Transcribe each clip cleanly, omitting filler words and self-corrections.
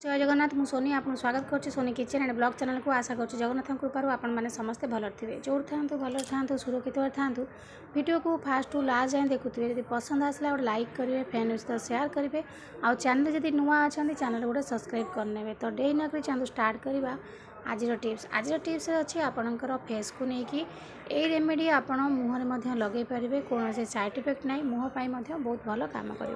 जय जगन्नाथ मु सोनी आपको स्वागत करुच्ची Soni kitchen and blog channel को आशा करुच्ची जगन्नाथ कृपार आपण मैंने समस्ते भल थे जो था भल था सुरक्षित था वीडियो को फास्ट टू लास्ट जाए देखुए जब पसंद आसला गोटे लाइक करेंगे फ्रेंड सहित शेयर करेंगे आउ चैनल जब नुआ अच्छा चैनल गोटे सब्सक्राइब करने तो डे न कर स्टार्ट करवा आज टिप्स अच्छी आपणकर फेस को लेकिन यही रेमेडी आपण मुहर लगे पारे कौन से साइड इफेक्ट ना मुँह बहुत भल काम कर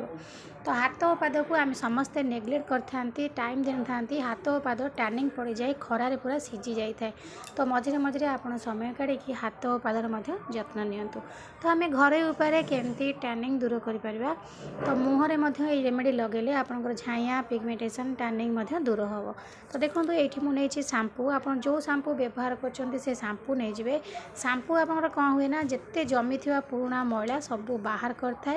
तो हाथ और पाद को आम समस्ते नेग्लेक्ट करते टाइम दे था हाथ और पाद टैनिंग पड़ जाए खरारे पूरा सीझी जाए तो मझे मझे आप समय काढ़ी हाथ और पादर जत्न नियंतु तो आम घरे उपाय केमती टैनिंग दूर कर तो मुहर ये रेमेडी लगेले आपंकर झाइया पिगमेंटेशन टैनिंग दूर हम तो देखो ये मुझे शैम्पू आप जो शैम्पू व्यवहार कर शैम्पू नहीं जाए शैम्पू आप कौन हुए ना जिते जमी थी पुराणा मैला सब बाहर करता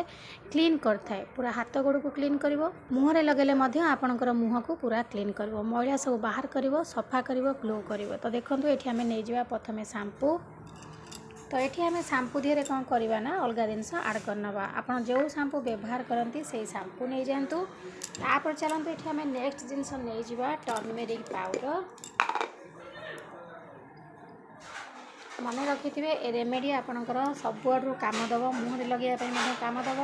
क्लीन करता पूरा हाथ गोड़ को क्लीन कर मुहर लगेले आपणकर मुँह को पूरा क्लीन कर मैला सब बाहर कर सफा कर ग्लो कर तो देखो ये आम नहीं जावा प्रथम शैम्पू तो ये आम शैम्पू दिहरे कौन करवा ना अलग जिनस आड करनवा आप जो शैम्पू व्यवहार करती से शैम्पू नहीं जातु तापर चलते ये आम नेक्स्ट जिनस नहीं जावा टर्मेरिक पाउडर मन रखिथे ए रेमेडी आपणकर सबुआडू काम दब मुहरे लगे काम दब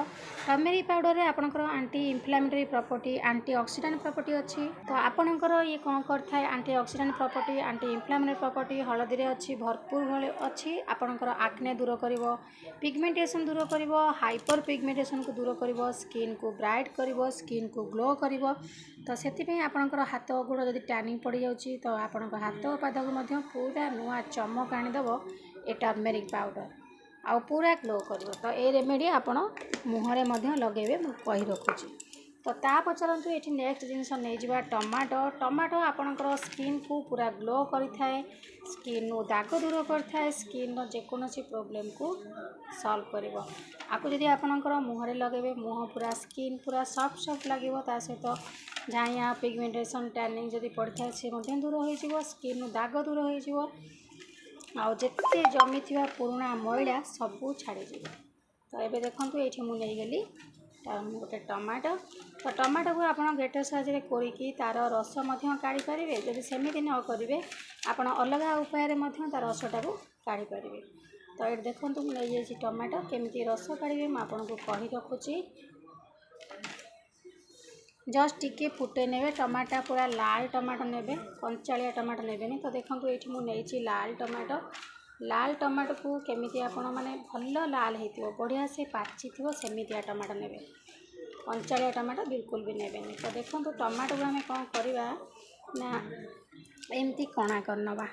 टर्मेरिक पाउडर आपणकर aunty इनफ्लामेटरी property anti oxidant property अच्छी तो आपणकर ये कौन करता है anti oxidant property anti इनफ्लामेटरी property हलदी अच्छी भरपूर भाई अच्छी आपणकर आक्ने दूर कर पिगमेंटेशन दूर कर हाइपर पिगमेंटेशन को दूर कर स्किन को ब्राइट कर स्किन को ग्लो कर तो से आपणकर हाथ गोड़ जब टैनिंग पड़ जाऊँगी तो आपण हाथ पाद को पूरा नुआ चमक आनीदेव ये टर्मेरिक पाउडर आउ पूरा ग्लो कर तो ये रेमेडी आपण मुहरे लगे कही रखुची तो ता पचरतु ये नेक्स्ट जिनस नहीं जावा टमाटो टमाटो आपणकर स्किन को पूरा ग्लो करें स्किन दाग दूर करता स्किन जेकोसी प्रोब्लेम को सॉल्व कर आपको जब आपणकर मुहरे लगे मुँह पूरा स्किन पूरा सॉफ्ट लगे सहित झाइया पिगमेंटेशन टैनिंग जब पड़ता है सी दूर हो स्किन दाग दूर हो आते जमी थी पुराणा मैला सबू छाड़ी तो ये देखो ये मुझे गली गोटे टमाटो तो टमाटो को आप ग्रेटर साइज कोरिकी तार रस काढ़ी पारे जब सेमती न करेंगे आप अलग उपाय तार रसटा को काढ़ी पारे तो ये देखो मुझे टमाटो केमी रस काढ़े मुझे कही रखुची जस्ट टिके फुटे ने टमाटा पूरा लाल टमाटो ने कंचालिया टमाटो ने तो देखो ये मुझे लाल टमाटो को केमी आप भल लाल हो बढ़िया से पाची थी सेमितिया टमाटो ने कंचालिया टमाटो बिल्कुल भी ने तो देखो टमाटो को आम कौन करवा ना एमती कणा करनवा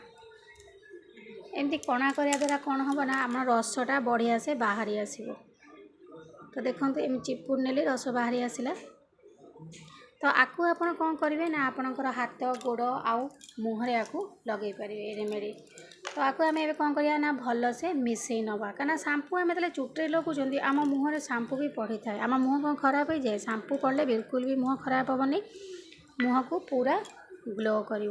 एमती कणा करने द्वारा कौन हम ना आम रसटा बढ़िया से बाहरी आसो तो देखो एम चिपुड़ नेली रस बाहरी आसला तो आपको आपण कौन करेंगे ना आपणकर हाथ गोड़ आउ मुहरे आपको लगे पारे रेमेडी तो आपको आम कौन करवा ना भल से मिसई नवा कहीं शैम्पू आम जो चुटे लगुंट आम मुहर शैम्पू भी पड़ी था आम मुँह कौन खराब हो जाए शैम्पू पड़े बिल्कुल भी मुँह खराब हेनी मुँह को पूरा ग्लो कर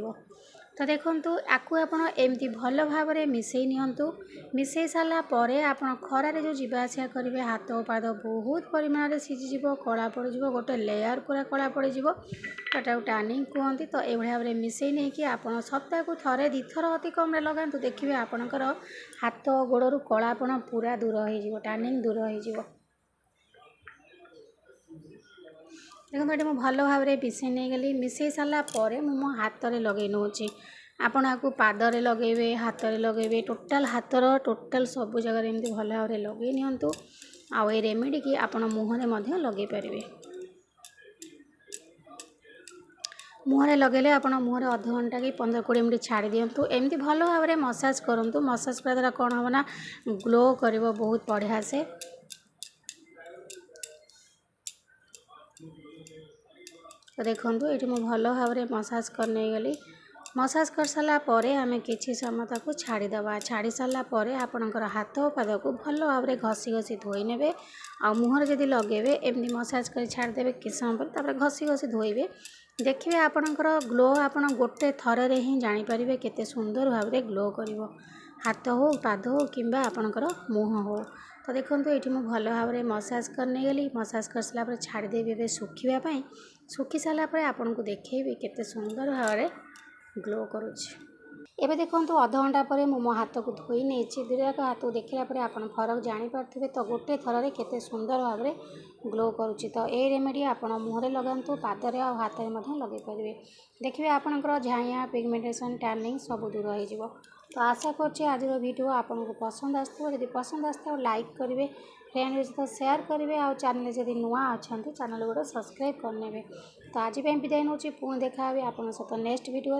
तो देखो आपको आपड़ एमती भल भाव में मिसई नियंतु मिसई सारापर आप खरारे जो जीवाआसा करेंगे हाथ पाद बहुत परिमाण में सीझीज कला पड़ गोटे लेयर पूरा कला पड़ज गोटा टैनिंग कहती तो ये भाव में मिसई नहीं कि आप सप्ताह को थे दिथर अति कम लगातु देखिए आपणकर हाथ गोड़ू कलापण पूरा दूर हो टैनिंग दूर हो देखो ये मुझे भल भाव में मिसई नहीं गली मिसई सारापर मो हाथ में लगे नौची आपण आपको पादरे लगे हाथ में लगे टोटाल हाथर टोटाल सब जगह एमती भल भाव में लगे नियंतु आउ ये रेमेडी की आपण मुहरे लगे पारे मुहरे लगेले आप मुहरे अध घंटा कि 15-20 मिनट छाड़ी दिंतु एमती भल भाव में मसाज करूँ मसाज करा द्वारा कौन हम ना ग्लो कर बहुत बढ़िया से तो देखो ये मुझे भल भाव में मसाज करने गली मसाज कर सारा पर आम कि समय ताको छाड़ीदे छाड़ी सारापर आपणकर हाथ पाद को भल भाव में घसी घसी धोई ने आ मुहर जब लगे एमती मसाज कर छाड़ीदे कि समय पर घसी घसी धोइबे देखिए आपणकर ग्लो आपण गोटे थर ही जानीपारे केते सुंदर भाव में ग्लो कर हाथ हो पाद हो कि आपणकर मुँह हो तो देखो ये मुझे भल भाव में मसाज करने गली मसाज कर सारापर छाड़देवी ए सुखापी सुखी सारापर आपन को देखी केते सुंदर भाव में ग्लो करुच्ची। एबे देखो अध घंटा पर मो हाथ को धोई नहीं दुईक हाथ को देखला आप फरक जानीपे तो गोटे थर केते सुंदर भाव में ग्लो करुच्ची। तो ये रेमेडी आप मुहरे लगातु पादरे आ हाथ में लगे पारे देखिए आपंकर झाइया पिगमेंटेशन टैनिंग सब दूर हो। तो आशा करछे आज वीडियो आपको पसंद आसो जब पसंद आसता लाइक करेंगे फ्रेंड सहित शेयर करेंगे आ चैनल जब नुआ अच्छा चैनल गोटे सब्सक्राइब करने। तो आज विदाय नौ पुणी देखा आप सहित नेक्स्ट वीडियो।